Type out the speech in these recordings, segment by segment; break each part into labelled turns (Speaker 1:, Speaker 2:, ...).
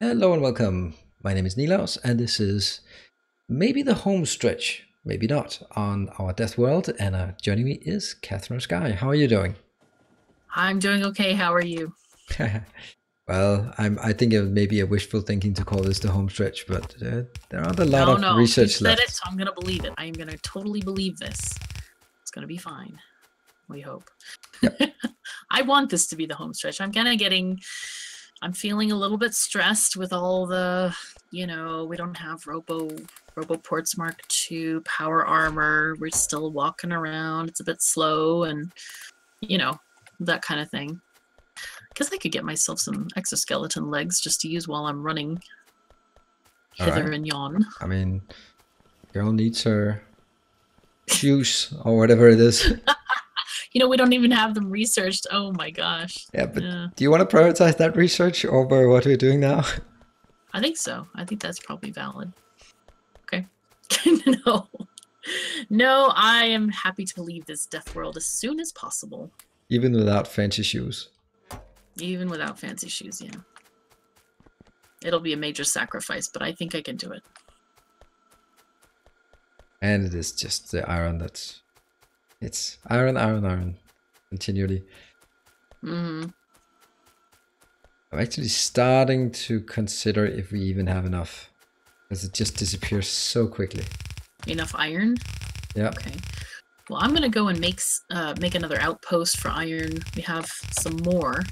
Speaker 1: Hello and welcome. My name is Nilaus, and this is maybe the home stretch, maybe not, on our Death World. And joining me is KatherineOfSky. How are you doing?
Speaker 2: I'm doing okay. How are you?
Speaker 1: Well, I think it may be a wishful thinking to call this the home stretch, but there aren't a lot
Speaker 2: No,
Speaker 1: of
Speaker 2: no, you
Speaker 1: research
Speaker 2: said it,
Speaker 1: left.
Speaker 2: so I'm gonna believe it. I am gonna totally believe this. It's gonna be fine. We hope.
Speaker 1: Yep.
Speaker 2: I want this to be the home stretch. I'm feeling a little bit stressed with all the, we don't have Roboports Mark II power armor. We're still walking around. It's a bit slow and, that kind of thing. Because I could get myself some exoskeleton legs just to use while I'm running
Speaker 1: All
Speaker 2: hither
Speaker 1: right.
Speaker 2: and yon.
Speaker 1: I mean, girl needs her shoes or whatever it is.
Speaker 2: We don't even have them researched. Oh my gosh.
Speaker 1: Yeah, but
Speaker 2: Yeah,
Speaker 1: do you want to prioritize that research over what we're doing now?
Speaker 2: I think so. I think that's probably valid. Okay. No. No, I am happy to leave this death world as soon as possible.
Speaker 1: Even without fancy shoes.
Speaker 2: Even without fancy shoes, yeah. It'll be a major sacrifice, but I think I can do it.
Speaker 1: And it is just the iron it's iron, continually.
Speaker 2: Mm-hmm.
Speaker 1: I'm actually starting to consider if we even have enough, because it just disappears so quickly.
Speaker 2: Enough iron?
Speaker 1: Yeah.
Speaker 2: Okay. Well, I'm gonna go and make another outpost for iron. We have some more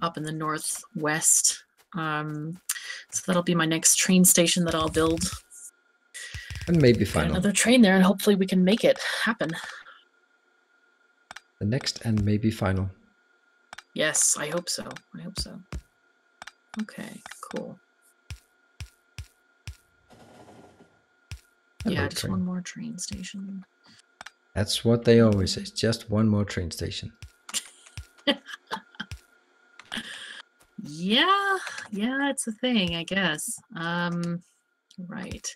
Speaker 2: up in the northwest. So that'll be my next train station that I'll build.
Speaker 1: And maybe final.
Speaker 2: Get another train there, and hopefully we can make it happen.
Speaker 1: The next and maybe final.
Speaker 2: Yes, I hope so. I hope so. Okay, cool.
Speaker 1: Hello,
Speaker 2: yeah, just
Speaker 1: train.
Speaker 2: one more train station.
Speaker 1: That's what they always say. Just one more train station.
Speaker 2: Yeah, it's a thing, I guess. Right.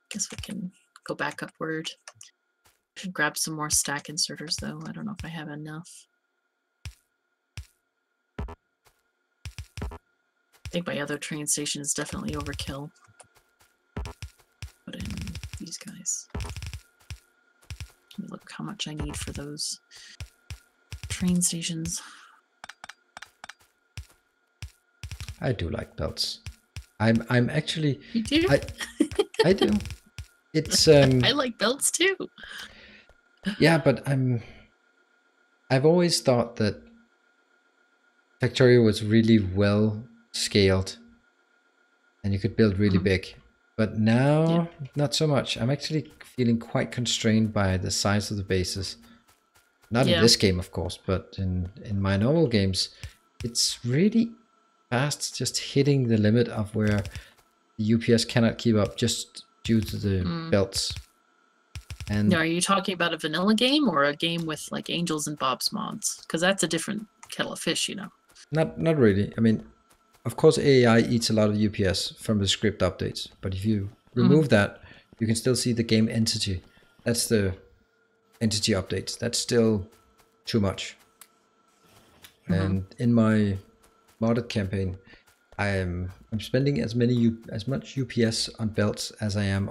Speaker 2: Guess we can go back upward. Should grab some more stack inserters though. I don't know if I have enough. I think my other train station is definitely overkill. Put in these guys. Let me look how much I need for those train stations.
Speaker 1: I do like belts. I'm actually.
Speaker 2: You do?
Speaker 1: I do. It's
Speaker 2: I like belts too.
Speaker 1: Yeah, but I've always thought that Factorio was really well scaled and you could build really big. But now, not so much. I'm actually feeling quite constrained by the size of the bases. Not in this game, of course, but in my normal games, it's really fast just hitting the limit of where the UPS cannot keep up just due to the belts. And
Speaker 2: now, are you talking about a vanilla game or a game with like Angels and Bob's mods? Because that's a different kettle of fish,
Speaker 1: Not really. I mean, of course, AI eats a lot of UPS from the script updates, but if you remove that, you can still see the game entity. That's the entity updates. That's still too much. And in my modded campaign, I'm spending as much UPS on belts as I am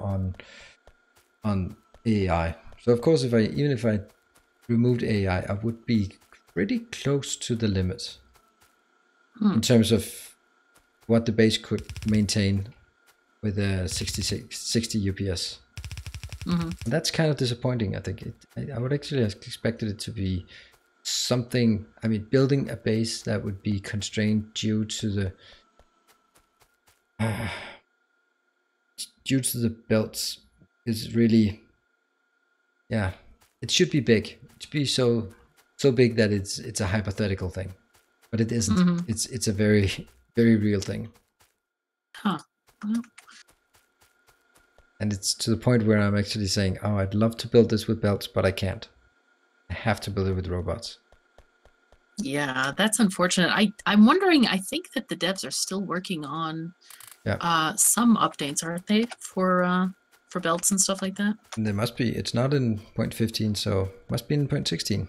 Speaker 1: on AI. So of course, even if I removed AI, I would be pretty close to the limit in terms of what the base could maintain with a 60 UPS. That's kind of disappointing. I think I would actually have expected it to be something. I mean, building a base that would be constrained due to the belts is really, yeah. It should be big. It should be so big that it's a hypothetical thing, but it isn't. It's a very, very real thing.
Speaker 2: Huh. Well.
Speaker 1: And it's to the point where I'm actually saying, oh, I'd love to build this with belts, but I can't. I have to build it with robots.
Speaker 2: Yeah, that's unfortunate. I'm wondering, I think that the devs are still working on some updates, aren't they, for belts and stuff like that?
Speaker 1: And there must be. It's not in 0.15, so must be in 0.16.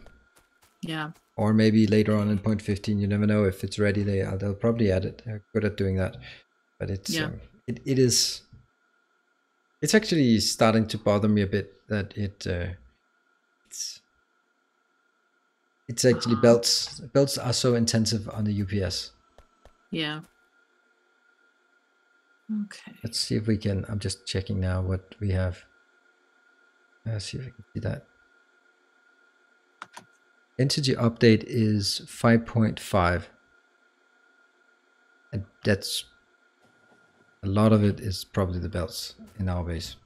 Speaker 2: Yeah.
Speaker 1: Or maybe later on in 0.15. You never know if it's ready. They'll probably add it. They're good at doing that. But it's it is. It's actually starting to bother me a bit that it's actually belts. Belts are so intensive on the UPS.
Speaker 2: Yeah. Okay.
Speaker 1: Let's see if we can. I'm just checking now what we have. Let's see if we can see that. Entity update is 5.5. And that's a lot of it is probably the belts in our base.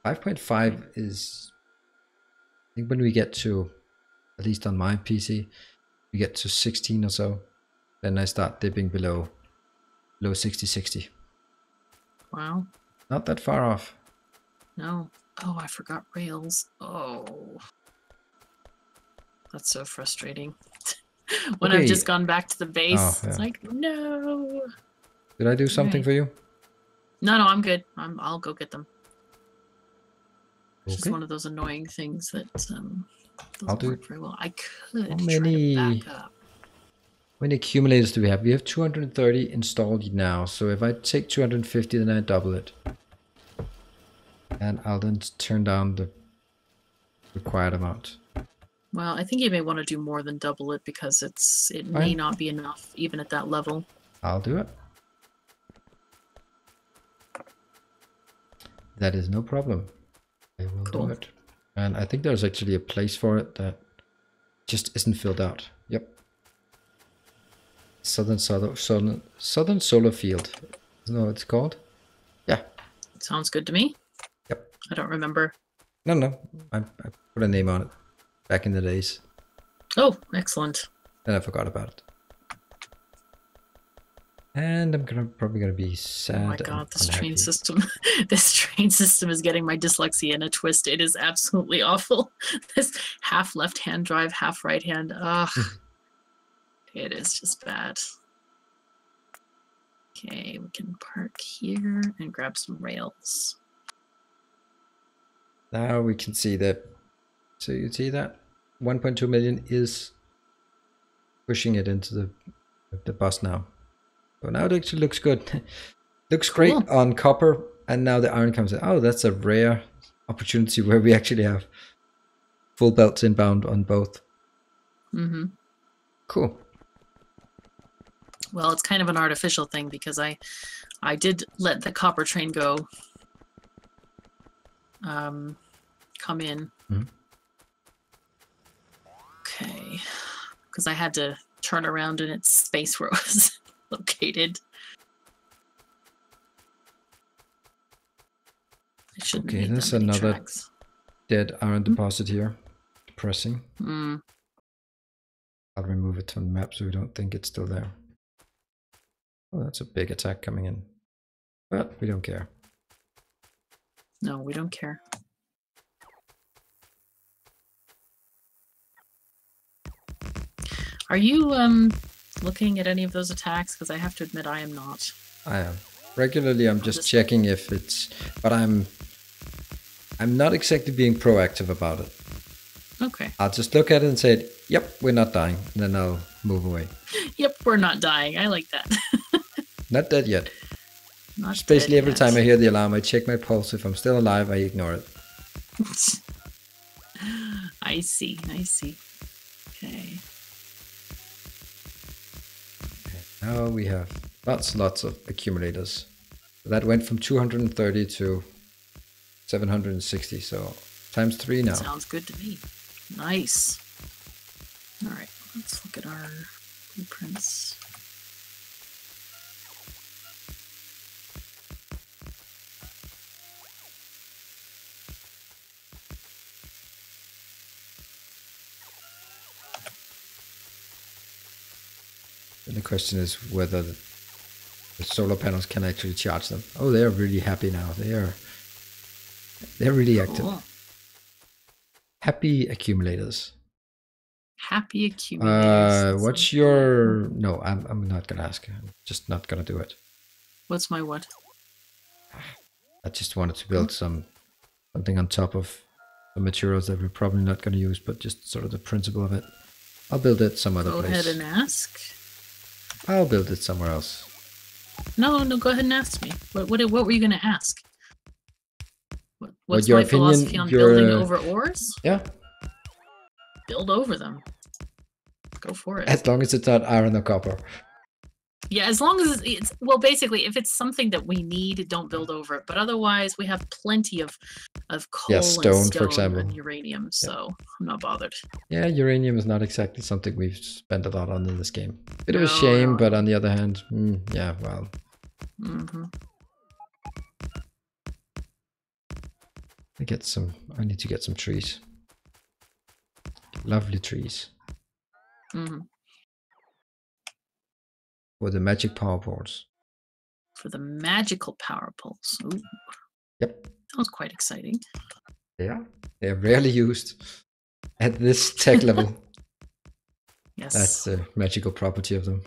Speaker 1: 5.5 is, I think when we get to, at least on my PC, we get to 16 or so, then I start dipping below 60.
Speaker 2: Wow.
Speaker 1: Not that far off.
Speaker 2: No. Oh, I forgot rails. Oh. That's so frustrating. When I've just gone back to the base, it's like, no.
Speaker 1: Did I do something for you?
Speaker 2: No, I'm good. I'll go get them. It's just one of those annoying things that doesn't work very well. I could try to back up.
Speaker 1: How many accumulators do we have? We have 230 installed now. So if I take 250, then I double it. And I'll then turn down the required amount.
Speaker 2: Well, I think you may want to do more than double it because it may not be enough even at that level.
Speaker 1: I'll do it. That is no problem. I will do it. And I think there's actually a place for it that just isn't filled out. Yep. Southern Solar Field. Isn't that what it's called? Yeah.
Speaker 2: Sounds good to me.
Speaker 1: Yep.
Speaker 2: I don't remember.
Speaker 1: No. I put a name on it back in the days.
Speaker 2: Oh, excellent.
Speaker 1: Then I forgot about it. And I'm probably gonna be sad.
Speaker 2: Oh my god, this train system. This train system is getting my dyslexia in a twist. It is absolutely awful. This half left-hand drive, half right-hand. Ugh. It is just bad. Okay, we can park here and grab some rails.
Speaker 1: Now we can see that. So you see that 1.2 million is pushing it into the bus now. So now it actually looks good. Looks great on copper, and now the iron comes in. Oh, that's a rare opportunity where we actually have full belts inbound on both.
Speaker 2: Mm-hmm.
Speaker 1: Cool.
Speaker 2: Well, it's kind of an artificial thing because I did let the copper train go come in.
Speaker 1: Mm-hmm.
Speaker 2: Okay. Because I had to turn around in its space where it was located.
Speaker 1: Okay, there's another dead iron deposit here. Depressing. I'll remove it from the map so we don't think it's still there. Oh, that's a big attack coming in. But we don't care.
Speaker 2: No, we don't care. Are you looking at any of those attacks? Because I have to admit I am not.
Speaker 1: I am. Regularly I'm just checking if it's... But I'm not exactly being proactive about it.
Speaker 2: Okay.
Speaker 1: I'll just look at it and say, yep, we're not dying. And then I'll move away.
Speaker 2: Yep, we're not dying. I like that.
Speaker 1: Not dead yet.
Speaker 2: Not
Speaker 1: basically every
Speaker 2: yet.
Speaker 1: time I hear the alarm, I check my pulse. If I'm still alive, I ignore it.
Speaker 2: I see. Okay.
Speaker 1: Now we have lots of accumulators. That went from 230 to 760, so times 3 now.
Speaker 2: Sounds good to me. Nice. All right, let's look at our blueprints.
Speaker 1: And the question is whether the solar panels can actually charge them. Oh, they're really happy now. They're really active.
Speaker 2: Cool.
Speaker 1: Happy accumulators.
Speaker 2: Happy accumulators.
Speaker 1: What's your... No, I'm not gonna ask. I'm just not gonna do it.
Speaker 2: What's my what?
Speaker 1: I just wanted to build something on top of the materials that we're probably not gonna use, but just sort of the principle of it. I'll build it some other place.
Speaker 2: Go ahead and ask.
Speaker 1: I'll build it somewhere else.
Speaker 2: No, go ahead and ask me. What were you going to ask? What's
Speaker 1: your
Speaker 2: my
Speaker 1: opinion,
Speaker 2: philosophy on building over ores?
Speaker 1: Yeah.
Speaker 2: Build over them. Go for it.
Speaker 1: As long as it's not iron or copper.
Speaker 2: Yeah, as long as it's, well, basically, if it's something that we need, don't build over it. But otherwise, we have plenty of coal
Speaker 1: stone,
Speaker 2: and
Speaker 1: for example.
Speaker 2: and uranium, so I'm not bothered.
Speaker 1: Yeah, uranium is not exactly something we've spent a lot on in this game. Bit of a shame, but on the other hand, yeah, well. I need to get some trees. Lovely trees. For the magic power poles.
Speaker 2: For the magical power poles. Ooh.
Speaker 1: Yep.
Speaker 2: Sounds quite exciting.
Speaker 1: Yeah, they're rarely used at this tech level.
Speaker 2: Yes.
Speaker 1: That's the magical property of them.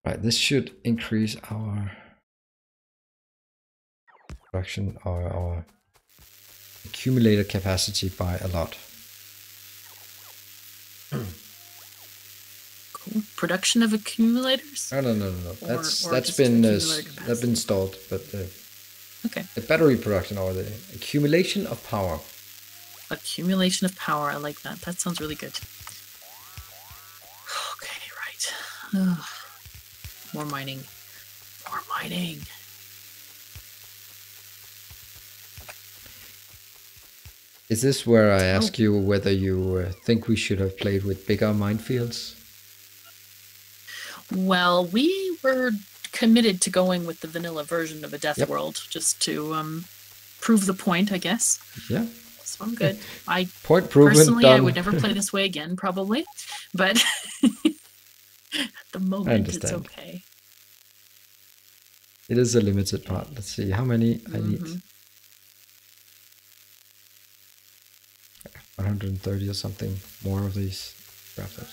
Speaker 1: Right, this should increase our production or our accumulator capacity by a lot.
Speaker 2: Cool. Production of accumulators?
Speaker 1: No. That's been installed, but
Speaker 2: okay.
Speaker 1: The battery production or the accumulation of power.
Speaker 2: Accumulation of power. I like that. That sounds really good. Okay, right. More mining. More mining.
Speaker 1: Is this where I ask you whether you think we should have played with bigger minefields?
Speaker 2: Well, we were committed to going with the vanilla version of a Death World, just to prove the point, I guess.
Speaker 1: Yeah.
Speaker 2: So I'm good.
Speaker 1: Point proven.
Speaker 2: Personally,
Speaker 1: done.
Speaker 2: I would never play this way again, probably. But at the moment, it's okay.
Speaker 1: It is a limited part. Let's see how many I need. 130 or something more of these crafters.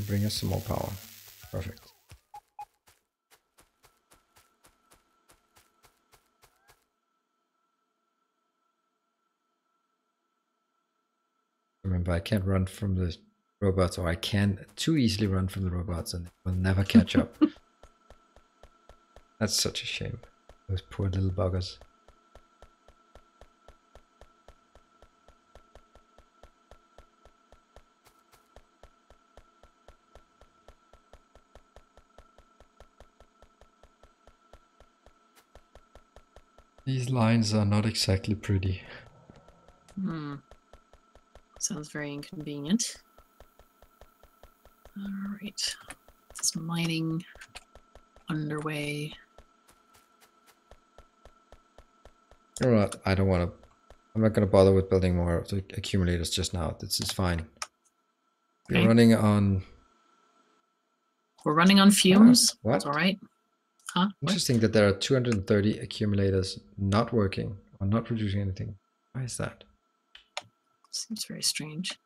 Speaker 1: Bring us some more power. Perfect. Remember, I can't run from the robots, or I can too easily run from the robots, and they will never catch up. That's such a shame. Those poor little buggers. These lines are not exactly pretty.
Speaker 2: Sounds very inconvenient. All right. It's mining underway.
Speaker 1: All right. I don't want to. I'm not going to bother with building more of the accumulators just now. This is fine. Okay. We're running on.
Speaker 2: We're running on fumes.
Speaker 1: What?
Speaker 2: That's all right. Huh?
Speaker 1: Interesting that there are 230 accumulators not working or not producing anything. Why is that?
Speaker 2: Seems very strange.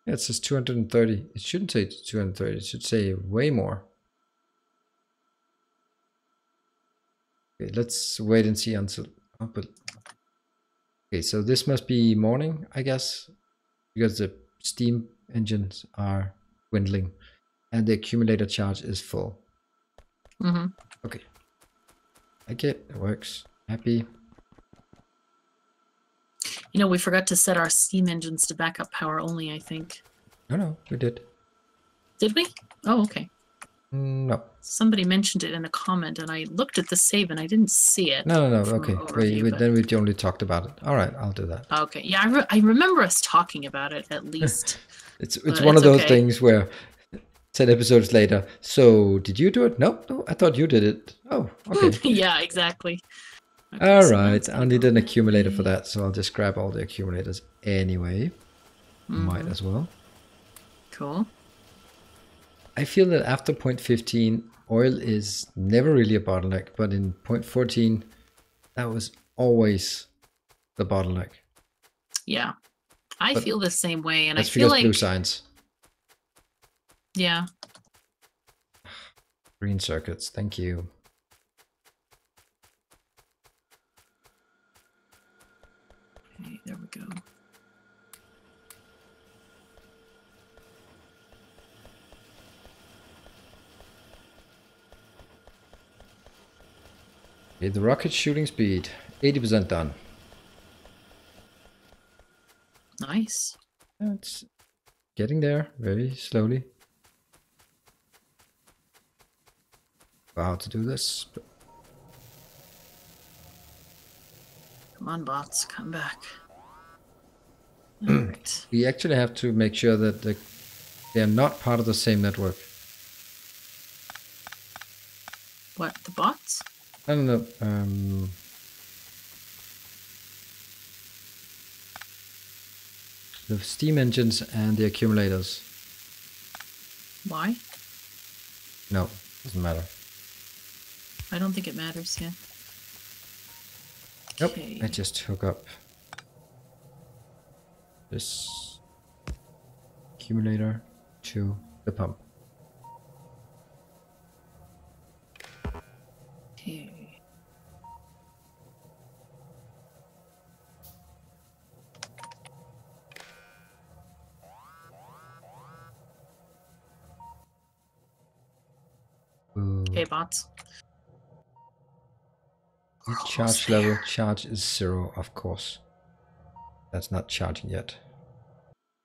Speaker 1: Yeah, it says 230. It shouldn't say 230. It should say way more. Okay, let's wait and see until. Oh, but okay, so this must be morning, I guess, because the steam engines are dwindling, and the accumulator charge is full. Okay. I get it. Works. Happy.
Speaker 2: You know, we forgot to set our steam engines to backup power only, I think.
Speaker 1: No, we did.
Speaker 2: Did we? Oh, okay.
Speaker 1: No.
Speaker 2: Somebody mentioned it in a comment, and I looked at the save, and I didn't see it.
Speaker 1: No. Okay. Then we only talked about it. All right, I'll do that.
Speaker 2: Okay. Yeah, I remember us talking about it, at least.
Speaker 1: It's one of those things where 10 episodes later, so did you do it? No, I thought you did it. Oh, okay.
Speaker 2: Yeah, exactly. Okay,
Speaker 1: all right, I'll need an accumulator for that, so I'll just grab all the accumulators anyway. Might as well.
Speaker 2: Cool.
Speaker 1: I feel that after point 15, oil is never really a bottleneck, but in point 14, that was always the bottleneck.
Speaker 2: Yeah, I feel the same way, and I feel like
Speaker 1: blue signs.
Speaker 2: Yeah.
Speaker 1: Green circuits, thank you.
Speaker 2: Okay, there we go.
Speaker 1: Okay, the rocket shooting speed, 80% done.
Speaker 2: Nice.
Speaker 1: It's getting there very slowly. How to do this?
Speaker 2: Come on, bots, come back. All right.
Speaker 1: We actually have to make sure that they're not part of the same network.
Speaker 2: What, the bots?
Speaker 1: I don't know. The steam engines and the accumulators.
Speaker 2: Why?
Speaker 1: No, doesn't matter.
Speaker 2: I don't think it matters, yeah.
Speaker 1: Nope,
Speaker 2: Okay.
Speaker 1: I just hook up this accumulator to the pump.
Speaker 2: Okay.
Speaker 1: Ooh.
Speaker 2: Okay, bots. We're almost
Speaker 1: Charge
Speaker 2: there.
Speaker 1: level, charge is 0, of course. That's not charging yet.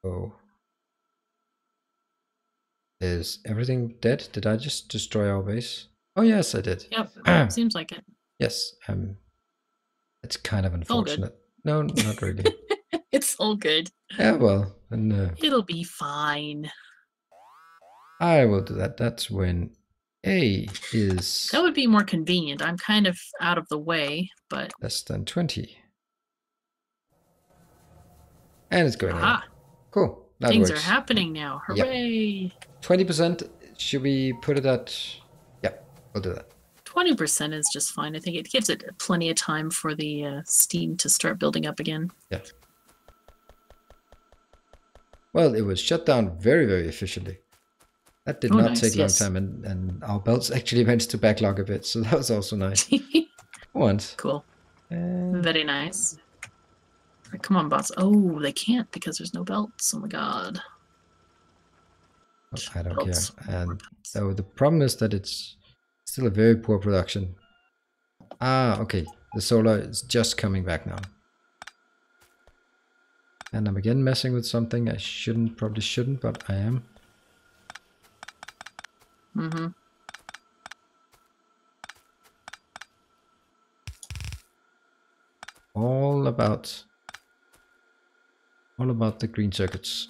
Speaker 1: Oh. Is everything dead? Did I just destroy our base? Oh yes, I did.
Speaker 2: Yep, seems like it.
Speaker 1: Yes, it's kind of
Speaker 2: all good.
Speaker 1: unfortunate. No, not really.
Speaker 2: It's all good.
Speaker 1: Yeah, well, then
Speaker 2: It'll be fine.
Speaker 1: I will do that. That's when A is
Speaker 2: That would be more convenient. I'm kind of out of the way, but
Speaker 1: less than 20. And it's going
Speaker 2: aha,
Speaker 1: on. Cool. That
Speaker 2: things
Speaker 1: works.
Speaker 2: are happening now. Hooray!
Speaker 1: 20%. Should we put it at... Yeah, we'll do that.
Speaker 2: 20% is just fine. I think it gives it plenty of time for the steam to start building up again.
Speaker 1: Yeah. Well, it was shut down very, very efficiently. That did not take a long time, and our belts actually managed to backlog a bit, so that was also nice. Once.
Speaker 2: Cool. Very nice. Right, come on, bots. Oh, they can't because there's no belts. Oh my god.
Speaker 1: Oh, I don't
Speaker 2: Belts.
Speaker 1: care. And so the problem is that it's still a very poor production. Ah, okay. The solar is just coming back now. And I'm again messing with something I probably shouldn't, but I am.
Speaker 2: Mm-hmm.
Speaker 1: All about the green circuits.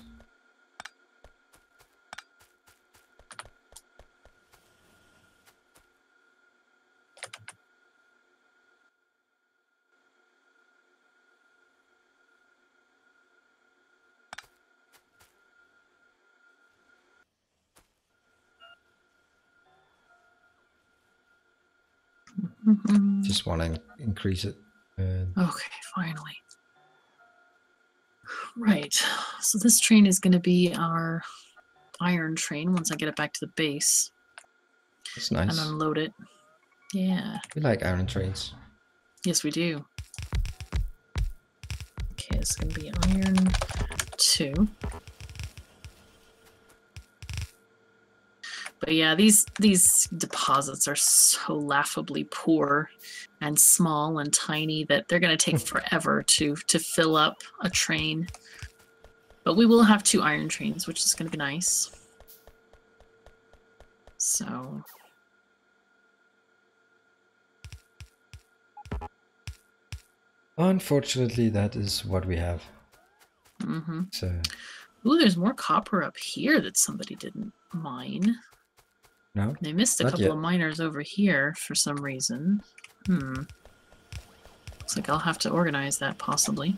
Speaker 2: Mm-hmm.
Speaker 1: Just want to increase it.
Speaker 2: Okay, finally. Right. So this train is going to be our iron train once I get it back to the base.
Speaker 1: That's nice.
Speaker 2: And unload it. Yeah.
Speaker 1: We like iron trains.
Speaker 2: Yes, we do. Okay, it's going to be iron 2. But yeah, these deposits are so laughably poor and small and tiny that they're going to take forever to fill up a train. But we will have 2 iron trains, which is going to be nice. So...
Speaker 1: Unfortunately, that is what we have.
Speaker 2: Mm-hmm.
Speaker 1: So...
Speaker 2: Ooh, there's more copper up here that somebody didn't mine.
Speaker 1: No,
Speaker 2: they missed a couple of miners over here for some reason. Looks like I'll have to organize that possibly.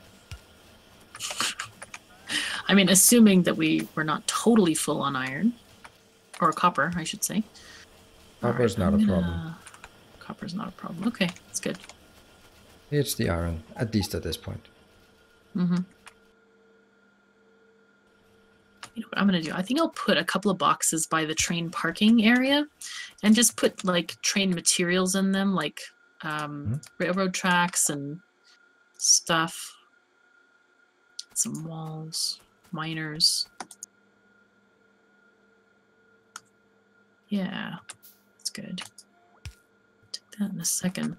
Speaker 2: I mean, assuming that we're not totally full on iron. Or copper, I should say.
Speaker 1: Copper's not a problem.
Speaker 2: Copper's not a problem. Okay, that's good.
Speaker 1: It's the iron, at least at this point.
Speaker 2: Mm-hmm. You know what I'm gonna do? I think I'll put a couple of boxes by the train parking area, and just put like train materials in them, like railroad tracks and stuff. Some walls, miners. Yeah, that's good. Take that in a second.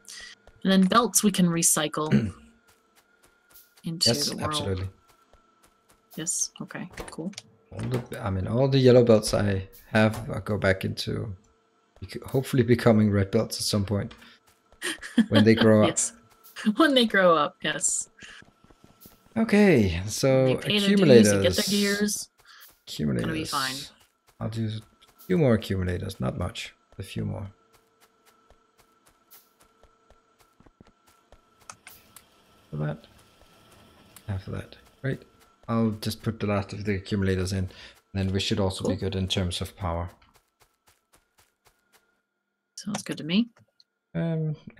Speaker 2: And then belts we can recycle into
Speaker 1: Yes,
Speaker 2: the world.
Speaker 1: absolutely.
Speaker 2: Yes. Okay. Cool.
Speaker 1: All the yellow belts I have go back into hopefully becoming red belts at some point when they grow up.
Speaker 2: Yes. When they grow up, yes.
Speaker 1: Okay, so
Speaker 2: They pay
Speaker 1: accumulators.
Speaker 2: their dues, they get their gears.
Speaker 1: Accumulators.
Speaker 2: Gonna be fine.
Speaker 1: I'll do a few more accumulators, not much, a few more. For that. After that. Great. I'll just put the last of the accumulators in. Then we should also be good in terms of power.
Speaker 2: Sounds good to me.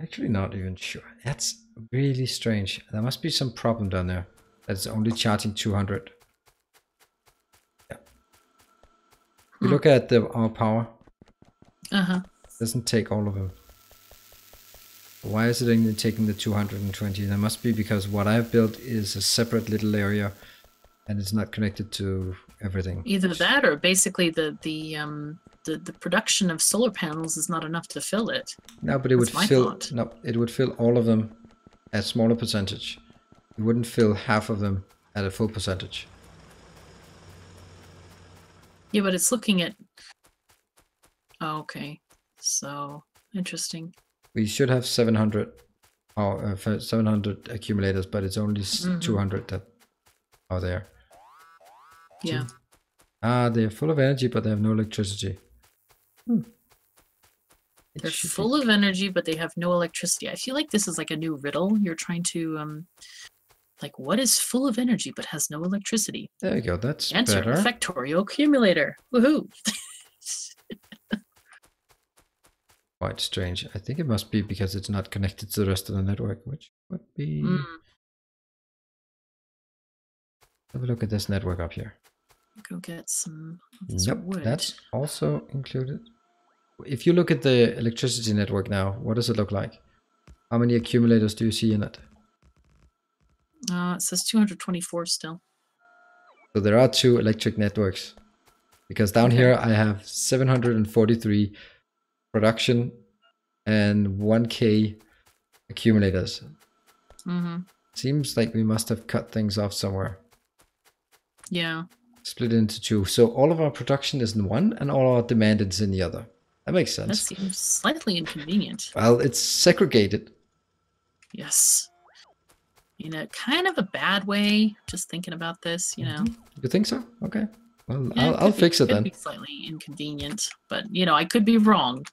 Speaker 1: Actually not even sure. That's really strange. There must be some problem down there. That's only charging 200. Yeah. If you look at our power, it doesn't take all of them. Why is it only taking the 220? That must be because what I've built is a separate little area and it's not connected to everything.
Speaker 2: Either that or basically the production of solar panels is not enough to fill it.
Speaker 1: No, but it would fill it would fill all of them at a smaller percentage. It wouldn't fill half of them at a full percentage.
Speaker 2: Yeah, but it's looking at... Oh, okay. So, interesting.
Speaker 1: We should have 700 700 accumulators, but it's only 200 that are there.
Speaker 2: Yeah.
Speaker 1: They're full of energy, but they have no electricity.
Speaker 2: They're full of energy, but they have no electricity. I feel like this is like a new riddle. You're trying to, like, what is full of energy but has no electricity?
Speaker 1: There you go. That's
Speaker 2: Answer,
Speaker 1: better.
Speaker 2: a Factorio accumulator. Woohoo!
Speaker 1: Quite strange. I think it must be because it's not connected to the rest of the network, which would be... Have a look at this network up here.
Speaker 2: Go get some
Speaker 1: wood. That's also included. If you look at the electricity network now, what does it look like? How many accumulators do you see in it?
Speaker 2: It says 224 still.
Speaker 1: So there are 2 electric networks. Because down here I have 743 production and 1K accumulators. Seems like we must have cut things off somewhere.
Speaker 2: Yeah.
Speaker 1: Split it into 2. So all of our production is in one and all our demand is in the other. That makes sense.
Speaker 2: That seems slightly inconvenient.
Speaker 1: Well, it's segregated.
Speaker 2: Yes. In a kind of a bad way, just thinking about this, you know.
Speaker 1: You think so? Okay. Well,
Speaker 2: yeah,
Speaker 1: I'll fix it then.
Speaker 2: It could be slightly inconvenient, but, you know, I could be wrong.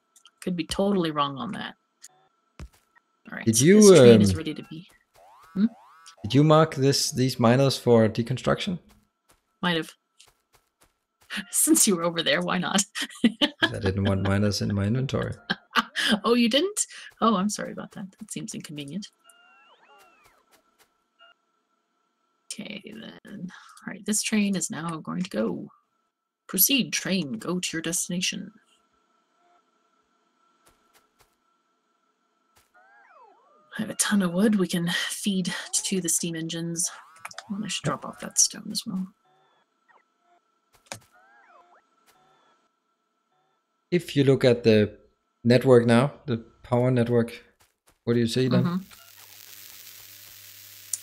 Speaker 2: Could be totally wrong on that. All right,
Speaker 1: Did
Speaker 2: so
Speaker 1: you,
Speaker 2: this train is ready to be...
Speaker 1: Did you mark these miners for deconstruction?
Speaker 2: Might have. Since you were over there, why not?
Speaker 1: I didn't want miners in my inventory.
Speaker 2: Oh, you didn't? Oh, I'm sorry about that. That seems inconvenient. Okay, then. All right, this train is now going to go. Proceed, train. Go to your destination. I have a ton of wood we can feed to the steam engines. Well, I should drop off that stone as well.
Speaker 1: If you look at the network now, the power network, what do you see then?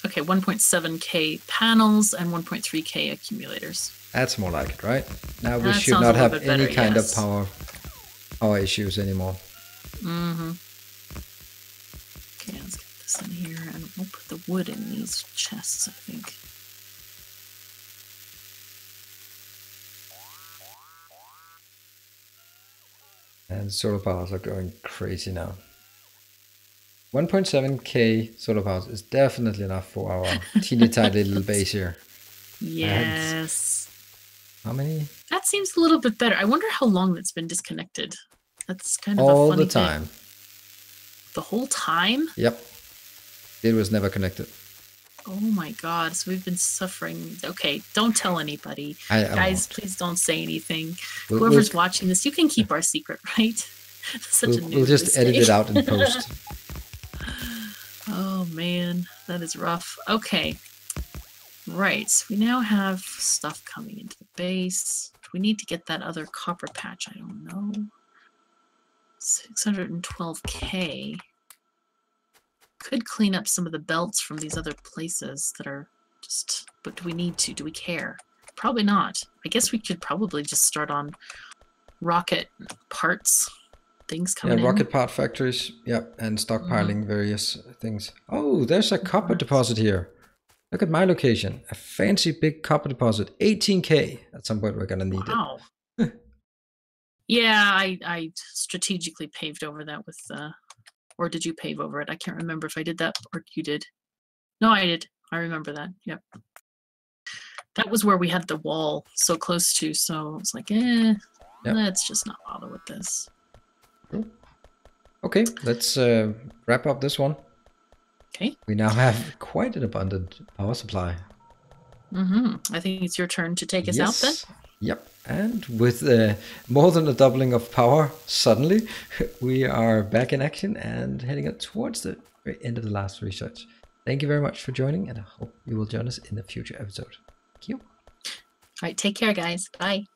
Speaker 2: Okay, 1.7K panels and 1.3K accumulators.
Speaker 1: That's more like it, right? Now we should not have any kind of power issues anymore.
Speaker 2: Okay, let's get this in here, and we'll put the wood in these chests, I think.
Speaker 1: And solar powers are going crazy now. 1.7K solar powers is definitely enough for our teeny tiny little base here.
Speaker 2: Yes.
Speaker 1: And how many?
Speaker 2: That seems a little bit better. I wonder how long that's been disconnected. That's kind of
Speaker 1: all
Speaker 2: a funny
Speaker 1: the time.
Speaker 2: thing. The whole time?
Speaker 1: Yep. It was never connected.
Speaker 2: Oh my god, so we've been suffering. Okay, don't tell anybody.
Speaker 1: I
Speaker 2: Guys,
Speaker 1: won't.
Speaker 2: please don't say anything.
Speaker 1: We'll, we'll,
Speaker 2: Whoever's watching this, you can keep our secret, right? Such a
Speaker 1: we'll
Speaker 2: noob
Speaker 1: just edit
Speaker 2: mistake.
Speaker 1: it out in post.
Speaker 2: Oh man, that is rough. Okay. Right, we now have stuff coming into the base. Do we need to get that other copper patch? I don't know. 612k. Could clean up some of the belts from these other places that are just... But do we need to? Do we care? Probably not. I guess we could probably just start on rocket parts. Things coming in.
Speaker 1: Rocket part factories. Yep, and stockpiling various things. Oh, there's a copper deposit here. Look at my location. A fancy big copper deposit. 18k. At some point we're gonna need it.
Speaker 2: Yeah, I strategically paved over that with or did you pave over it? I can't remember if I did that or you did. No, I did. I remember that. Yep. That was where we had the wall so close to, so it's like, let's just not bother with this.
Speaker 1: Okay, let's wrap up this one.
Speaker 2: Okay.
Speaker 1: We now have quite an abundant power supply.
Speaker 2: I think it's your turn to take us out then.
Speaker 1: Yep, and with more than a doubling of power, suddenly, we are back in action and heading up towards the very end of the last research. Thank you very much for joining, and I hope you will join us in a future episode. Thank you.
Speaker 2: All right, take care, guys. Bye.